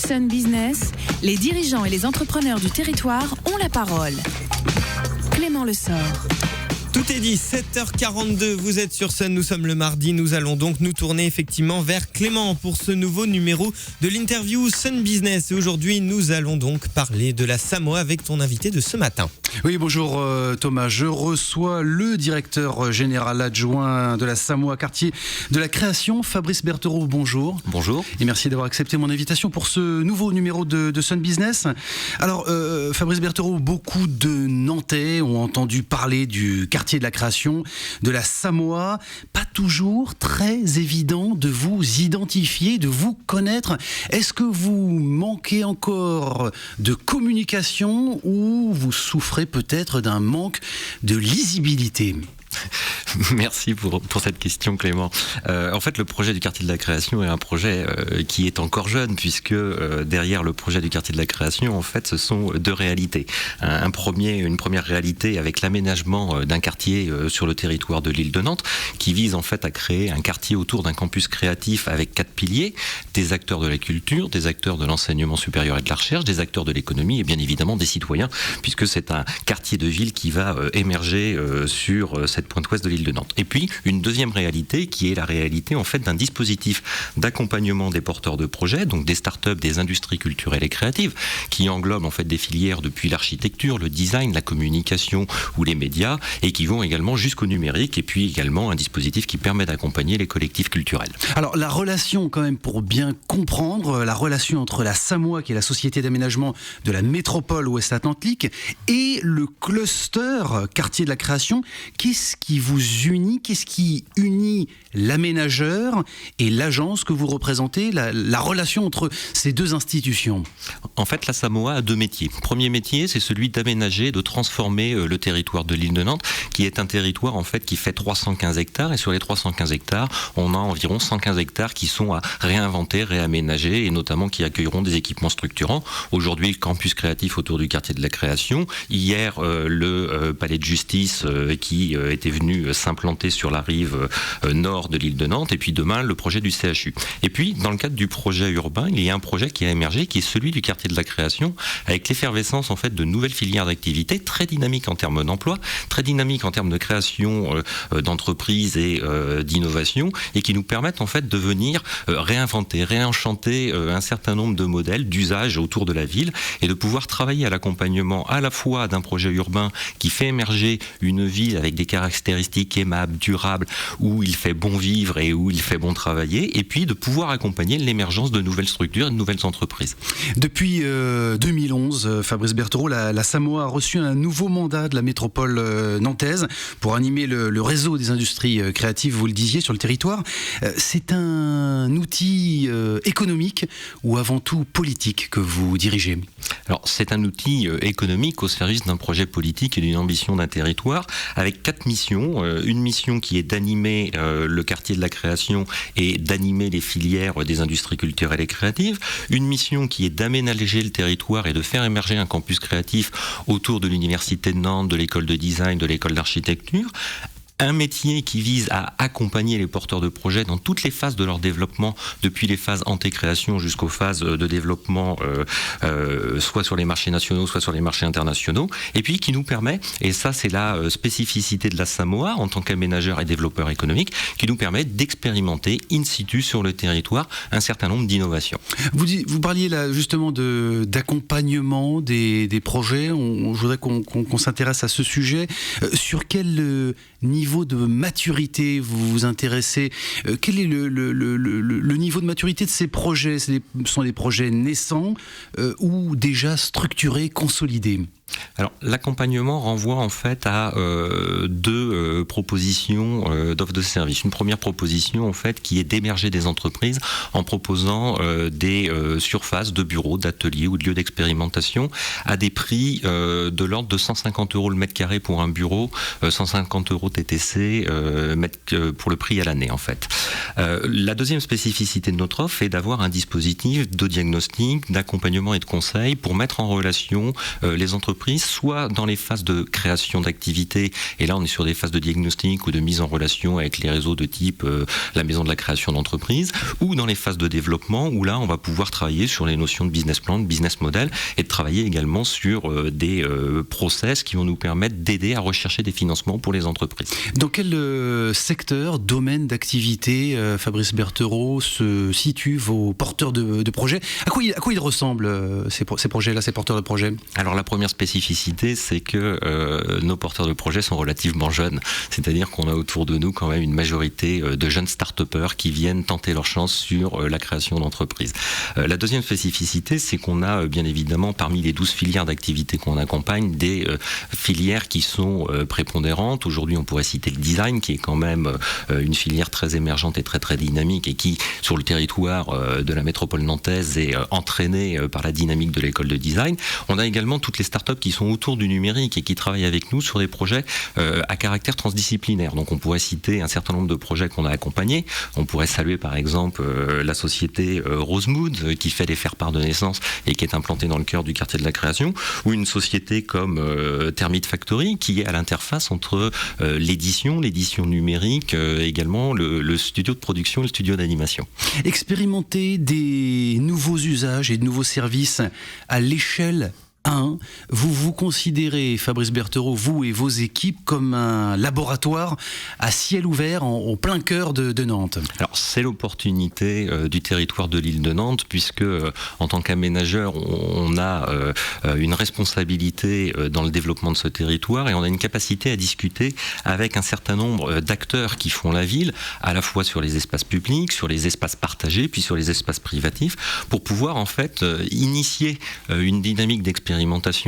Sun Business, les dirigeants et les entrepreneurs du territoire ont la parole. Clément Lessort. Tout est dit, 7h42, vous êtes sur Sun, nous sommes le mardi, nous allons donc nous tourner effectivement vers Clément pour ce nouveau numéro de l'interview Sun Business. Et aujourd'hui, nous allons donc parler de la Samoa avec ton invité de ce matin. Oui, bonjour Thomas, je reçois le directeur général adjoint de la Samoa quartier de la création, Fabrice Berthereau, bonjour. Bonjour. Et merci d'avoir accepté mon invitation pour ce nouveau numéro de Sun Business. Alors, Fabrice Berthereau, beaucoup de Nantais ont entendu parler du quartier de la création de la Samoa. Pas toujours très évident de vous identifier, de vous connaître. Est-ce que vous manquez encore de communication ou vous souffrez peut-être d'un manque de lisibilité ? Merci pour cette question, Clément. En fait, le projet du quartier de la création est un projet qui est encore jeune, puisque derrière le projet du quartier de la création, en fait, ce sont deux réalités. Une première réalité avec l'aménagement d'un quartier sur le territoire de l'île de Nantes, qui vise en fait à créer un quartier autour d'un campus créatif avec 4 piliers, des acteurs de la culture, des acteurs de l'enseignement supérieur et de la recherche, des acteurs de l'économie et bien évidemment des citoyens, puisque c'est un quartier de ville qui va émerger sur cette pointe ouest de l'île de Nantes. Et puis, une deuxième réalité qui est la réalité en fait d'un dispositif d'accompagnement des porteurs de projets, donc des startups, des industries culturelles et créatives, qui englobent en fait des filières depuis l'architecture, le design, la communication ou les médias, et qui vont également jusqu'au numérique, et puis également un dispositif qui permet d'accompagner les collectifs culturels. Alors, la relation quand même, pour bien comprendre, la relation entre la Samoa, qui est la société d'aménagement de la métropole ouest-Atlantique, et le cluster quartier de la création, qu'est-ce qui vous unit, qu'est-ce qui unit l'aménageur et l'agence que vous représentez, la relation entre ces deux institutions? En fait, la Samoa a deux métiers. Premier métier, c'est celui d'aménager, de transformer le territoire de l'île de Nantes, qui est un territoire en fait qui fait 315 hectares, et sur les 315 hectares, on a environ 115 hectares qui sont à réinventer, réaménager, et notamment qui accueilleront des équipements structurants. Aujourd'hui, le campus créatif autour du quartier de la création. Hier, le palais de justice qui était venu s'implanter sur la rive nord de l'île de Nantes, et puis demain le projet du CHU. Et puis dans le cadre du projet urbain, il y a un projet qui a émergé qui est celui du quartier de la création, avec l'effervescence en fait de nouvelles filières d'activité très dynamiques en termes d'emploi, très dynamiques en termes de création d'entreprises et d'innovation, et qui nous permettent en fait de venir réinventer, réenchanter un certain nombre de modèles d'usage autour de la ville, et de pouvoir travailler à l'accompagnement à la fois d'un projet urbain qui fait émerger une ville avec des caractéristiques aimables, durables, où il fait bon vivre et où il fait bon travailler, et puis de pouvoir accompagner l'émergence de nouvelles structures et de nouvelles entreprises. Depuis 2011, Fabrice Berthereau, la Samoa a reçu un nouveau mandat de la métropole nantaise pour animer le réseau des industries créatives, vous le disiez, sur le territoire. C'est un outil économique ou avant tout politique que vous dirigez? Alors, c'est un outil économique au service d'un projet politique et d'une ambition d'un territoire, avec 4 missions. Une mission qui est d'animer le quartier de la création et d'animer les filières des industries culturelles et créatives. Une mission qui est d'aménager le territoire et de faire émerger un campus créatif autour de l'université de Nantes, de l'école de design, de l'école d'architecture. Un métier qui vise à accompagner les porteurs de projets dans toutes les phases de leur développement, depuis les phases anté-création jusqu'aux phases de développement, soit sur les marchés nationaux, soit sur les marchés internationaux, et puis qui nous permet, et ça c'est la spécificité de la Samoa en tant qu'aménageur et développeur économique, qui nous permet d'expérimenter in situ sur le territoire un certain nombre d'innovations. Vous parliez là justement d'accompagnement des projets. Je voudrais qu'on s'intéresse à ce sujet. Sur quel niveau de maturité vous vous intéressez? Quel est le niveau de maturité de ces projets? Ce sont des projets naissants ou déjà structurés, consolidés? Alors, l'accompagnement renvoie en fait à deux propositions d'offres de services. Une première proposition en fait qui est d'émerger des entreprises en proposant des surfaces de bureaux, d'ateliers ou de lieux d'expérimentation à des prix de l'ordre de 150 € le mètre carré pour un bureau, 150 € TTC pour le prix à l'année en fait. La deuxième spécificité de notre offre est d'avoir un dispositif de diagnostic, d'accompagnement et de conseil pour mettre en relation les entreprises entreprises, soit dans les phases de création d'activités, et là on est sur des phases de diagnostic ou de mise en relation avec les réseaux de type la maison de la création d'entreprise, ou dans les phases de développement, où là on va pouvoir travailler sur les notions de business plan, de business model, et de travailler également sur des process qui vont nous permettre d'aider à rechercher des financements pour les entreprises. Dans quel secteur, domaine d'activité, Fabrice Berthereau, se situent vos porteurs de projets ? À quoi ils ressemblent ces projets-là, ces porteurs de projets ? Alors la première spécificité, c'est que nos porteurs de projets sont relativement jeunes, c'est-à-dire qu'on a autour de nous quand même une majorité de jeunes start-upers qui viennent tenter leur chance sur la création d'entreprises. La deuxième spécificité, c'est qu'on a bien évidemment parmi les 12 filières d'activité qu'on accompagne, des filières qui sont prépondérantes. Aujourd'hui, on pourrait citer le design, qui est quand même une filière très émergente et très très dynamique, et qui, sur le territoire de la métropole nantaise, est entraînée par la dynamique de l'école de design. On a également toutes les startups qui sont autour du numérique et qui travaillent avec nous sur des projets à caractère transdisciplinaire. Donc on pourrait citer un certain nombre de projets qu'on a accompagnés. On pourrait saluer par exemple la société Rosemood, qui fait des faire-part de naissance et qui est implantée dans le cœur du quartier de la création, ou une société comme Thermite Factory, qui est à l'interface entre l'édition numérique, également le studio de production et le studio d'animation. Expérimenter des nouveaux usages et de nouveaux services à l'échelle 1, vous considérez, Fabrice Berthereau, vous et vos équipes, comme un laboratoire à ciel ouvert en plein cœur de Nantes. Alors c'est l'opportunité du territoire de l'île de Nantes, puisque en tant qu'aménageur, on a une responsabilité dans le développement de ce territoire, et on a une capacité à discuter avec un certain nombre d'acteurs qui font la ville, à la fois sur les espaces publics, sur les espaces partagés, puis sur les espaces privatifs, pour pouvoir en fait initier une dynamique d'expérimentation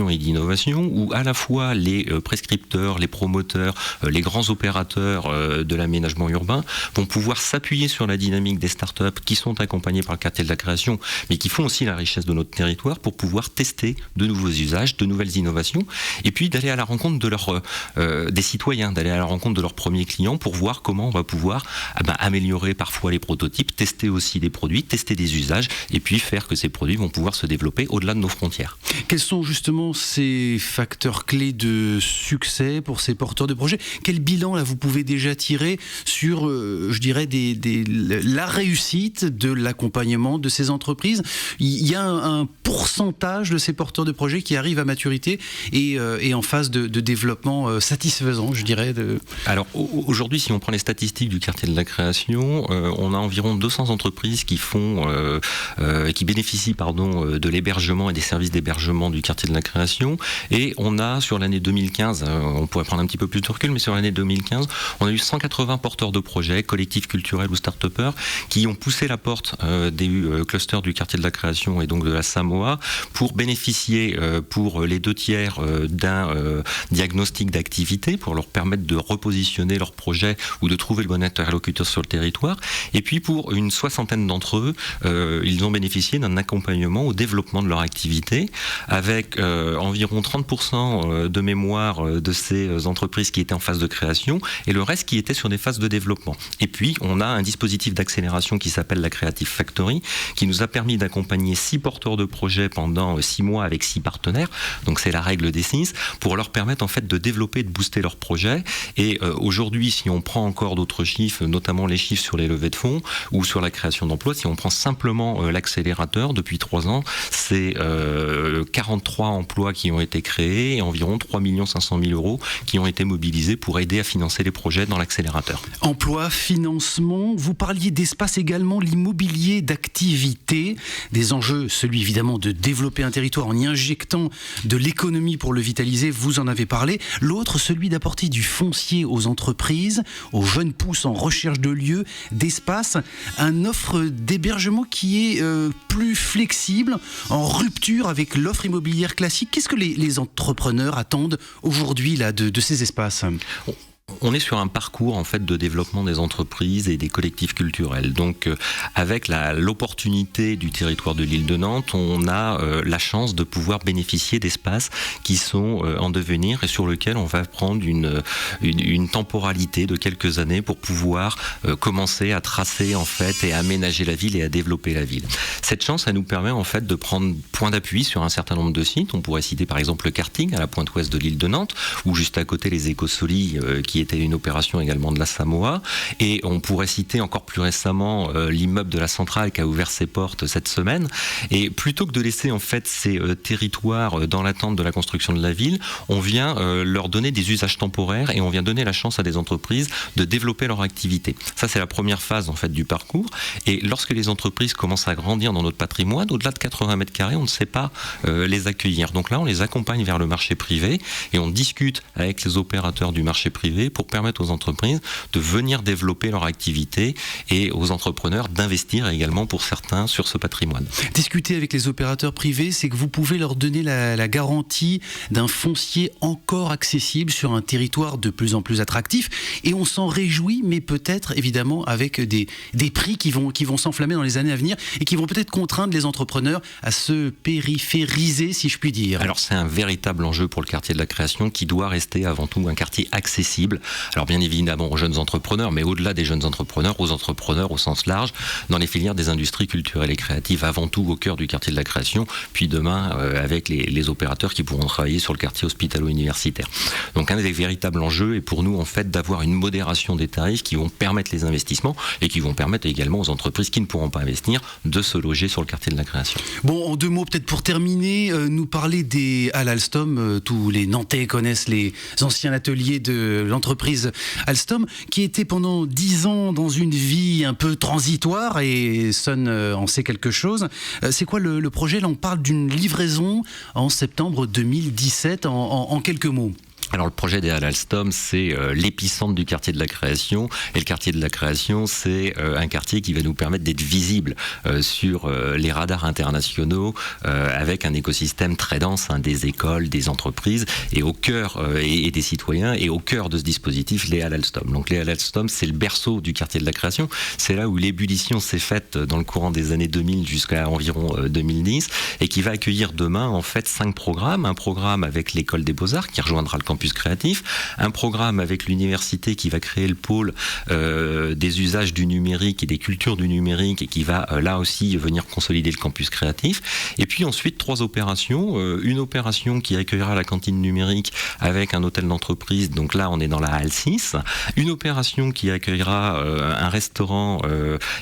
et d'innovation, où à la fois les prescripteurs, les promoteurs, les grands opérateurs de l'aménagement urbain vont pouvoir s'appuyer sur la dynamique des startups qui sont accompagnées par le quartier de la création, mais qui font aussi la richesse de notre territoire, pour pouvoir tester de nouveaux usages, de nouvelles innovations, et puis d'aller à la rencontre de des citoyens, d'aller à la rencontre de leurs premiers clients, pour voir comment on va pouvoir améliorer parfois les prototypes, tester aussi des produits, tester des usages, et puis faire que ces produits vont pouvoir se développer au-delà de nos frontières. Quels sont justement ces facteurs clés de succès pour ces porteurs de projets ? Quel bilan là vous pouvez déjà tirer sur, je dirais, la réussite de l'accompagnement de ces entreprises ? Il y a un pourcentage de ces porteurs de projets qui arrivent à maturité et en phase de développement satisfaisant, je dirais. Alors aujourd'hui, si on prend les statistiques du quartier de la création, on a environ 200 entreprises qui bénéficient de l'hébergement et des services d'hébergement du quartier de la création, et on a sur l'année 2015, on pourrait prendre un petit peu plus de recul, mais sur l'année 2015, on a eu 180 porteurs de projets, collectifs culturels ou start-upers, qui ont poussé la porte des clusters du quartier de la création et donc de la Samoa pour bénéficier pour les 2/3 d'un diagnostic d'activité, pour leur permettre de repositionner leur projet ou de trouver le bon interlocuteur sur le territoire. Et puis pour une soixantaine d'entre eux, ils ont bénéficié d'un accompagnement au développement de leur activité, avec environ 30% de mémoire de ces entreprises qui étaient en phase de création, et le reste qui était sur des phases de développement. Et puis on a un dispositif d'accélération qui s'appelle la Creative Factory, qui nous a permis d'accompagner 6 porteurs de projets pendant 6 mois avec 6 partenaires, donc c'est la règle des 6, pour leur permettre en fait de développer, de booster leurs projets. Et aujourd'hui, si on prend encore d'autres chiffres, notamment les chiffres sur les levées de fonds ou sur la création d'emplois, si on prend simplement l'accélérateur, depuis 3 ans, c'est 43 emplois qui ont été créés et environ 3 500 000 euros qui ont été mobilisés pour aider à financer les projets dans l'accélérateur. Emploi, financement, vous parliez d'espace également, l'immobilier d'activité, des enjeux, celui évidemment de développer un territoire en y injectant de l'économie pour le vitaliser, vous en avez parlé. L'autre, celui d'apporter du foncier aux entreprises, aux jeunes pousses en recherche de lieux, d'espace, une offre d'hébergement qui est plus flexible, en rupture avec l'offre immobilière classique. Qu'est-ce que les entrepreneurs attendent aujourd'hui là, de ces espaces ? On est sur un parcours en fait de développement des entreprises et des collectifs culturels. Donc avec l'opportunité du territoire de l'île de Nantes, on a la chance de pouvoir bénéficier d'espaces qui sont en devenir et sur lesquels on va prendre une temporalité de quelques années pour pouvoir commencer à tracer en fait et à aménager la ville et à développer la ville. Cette chance, elle nous permet en fait de prendre point d'appui sur un certain nombre de sites. On pourrait citer par exemple le karting à la pointe ouest de l'île de Nantes, ou juste à côté les Écosolies qui était une opération également de la Samoa, et on pourrait citer encore plus récemment l'immeuble de la Centrale qui a ouvert ses portes cette semaine. Et plutôt que de laisser en fait ces territoires dans l'attente de la construction de la ville, on vient leur donner des usages temporaires et on vient donner la chance à des entreprises de développer leur activité. Ça, c'est la première phase en fait du parcours. Et lorsque les entreprises commencent à grandir dans notre patrimoine, au-delà de 80 mètres carrés, on ne sait pas les accueillir. Donc là, on les accompagne vers le marché privé et on discute avec les opérateurs du marché privé pour permettre aux entreprises de venir développer leur activité et aux entrepreneurs d'investir également pour certains sur ce patrimoine. Discuter avec les opérateurs privés, c'est que vous pouvez leur donner la garantie d'un foncier encore accessible sur un territoire de plus en plus attractif, et on s'en réjouit, mais peut-être évidemment avec des prix qui vont s'enflammer dans les années à venir et qui vont peut-être contraindre les entrepreneurs à se périphériser, si je puis dire. Alors c'est un véritable enjeu pour le quartier de la création qui doit rester avant tout un quartier accessible. Alors bien évidemment aux jeunes entrepreneurs, mais au-delà des jeunes entrepreneurs, aux entrepreneurs au sens large, dans les filières des industries culturelles et créatives, avant tout au cœur du quartier de la création, puis demain avec les opérateurs qui pourront travailler sur le quartier hospitalo-universitaire. Donc un des véritables enjeux est pour nous en fait d'avoir une modération des tarifs qui vont permettre les investissements et qui vont permettre également aux entreprises qui ne pourront pas investir de se loger sur le quartier de la création. Bon, en deux mots peut-être pour terminer, nous parler des Halles Alstom. Tous les Nantais connaissent les anciens ateliers de l'entreprise Alstom, qui était pendant 10 ans dans une vie un peu transitoire, et Sun en sait quelque chose. C'est quoi le projet? Là, on parle d'une livraison en septembre 2017, en quelques mots. Alors le projet des Halles Alstom, c'est l'épicentre du quartier de la création, et le quartier de la création, c'est un quartier qui va nous permettre d'être visible sur les radars internationaux avec un écosystème très dense, des écoles, des entreprises, et au cœur et des citoyens, et au cœur de ce dispositif, les Halles Alstom. Donc les Halles Alstom, c'est le berceau du quartier de la création, c'est là où l'ébullition s'est faite dans le courant des années 2000 jusqu'à environ 2010, et qui va accueillir demain en fait 5 programmes. Un programme avec l'école des Beaux-Arts qui rejoindra le campus créatif, un programme avec l'université qui va créer le pôle des usages du numérique et des cultures du numérique, et qui va là aussi venir consolider le campus créatif, et puis ensuite 3 opérations, une opération qui accueillera la cantine numérique avec un hôtel d'entreprise, donc là on est dans la Halle 6, une opération qui accueillera un restaurant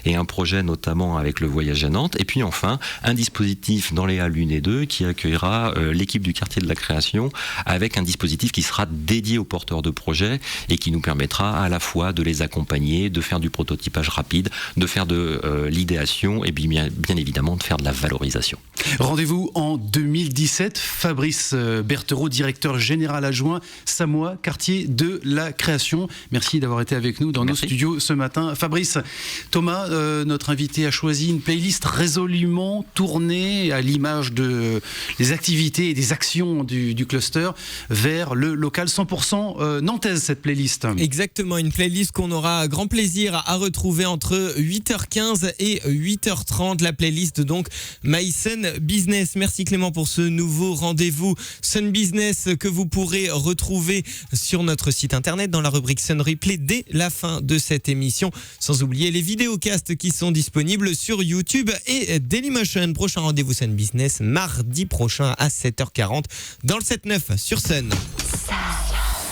et un projet notamment avec le voyage à Nantes, et puis enfin un dispositif dans les Halles 1 et 2 qui accueillera l'équipe du quartier de la création avec un dispositif qui sera dédié aux porteurs de projets et qui nous permettra à la fois de les accompagner, de faire du prototypage rapide, de faire de l'idéation et bien évidemment de faire de la valorisation. Rendez-vous en 2017. Fabrice Berthereau, directeur général adjoint Samoa, quartier de la création. Merci d'avoir été avec nous dans nos studios ce matin. Fabrice, Thomas, notre invité, a choisi une playlist résolument tournée à l'image des activités et des actions du cluster vers le local 100% nantaise, cette playlist. Exactement, une playlist qu'on aura grand plaisir à retrouver entre 8h15 et 8h30, la playlist donc My Sun Business. Merci Clément pour ce nouveau rendez-vous Sun Business que vous pourrez retrouver sur notre site internet dans la rubrique Sun Replay dès la fin de cette émission, sans oublier les vidéocasts qui sont disponibles sur YouTube et Dailymotion. Prochain rendez-vous Sun Business mardi prochain à 7h40 dans le 7-9 sur Sun.